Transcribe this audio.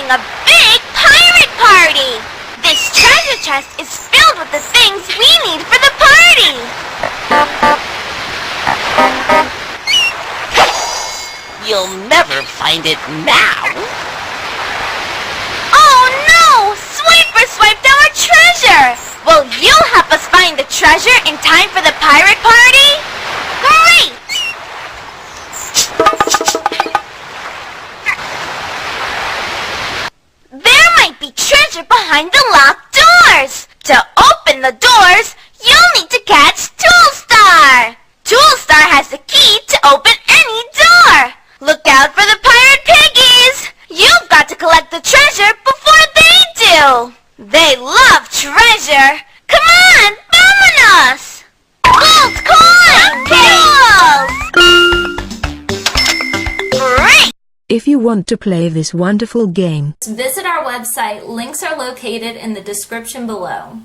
having a big pirate party! This treasure chest is filled with the things we need for the party! You'll never find it now. Oh no! Swiper swiped our treasure! Will you help us find the treasure in time for the pirate party? Great! There might be treasure behind the locked doors! To open the doors, you'll need to catch Toolstar! Toolstar has the key to open any door! Look out for the pirate piggies! You've got to collect the treasure before they do! They love treasure! Come on, vámonos! Gold coins! Great! If you want to play this wonderful game, Visit our website. Links are located in the description below.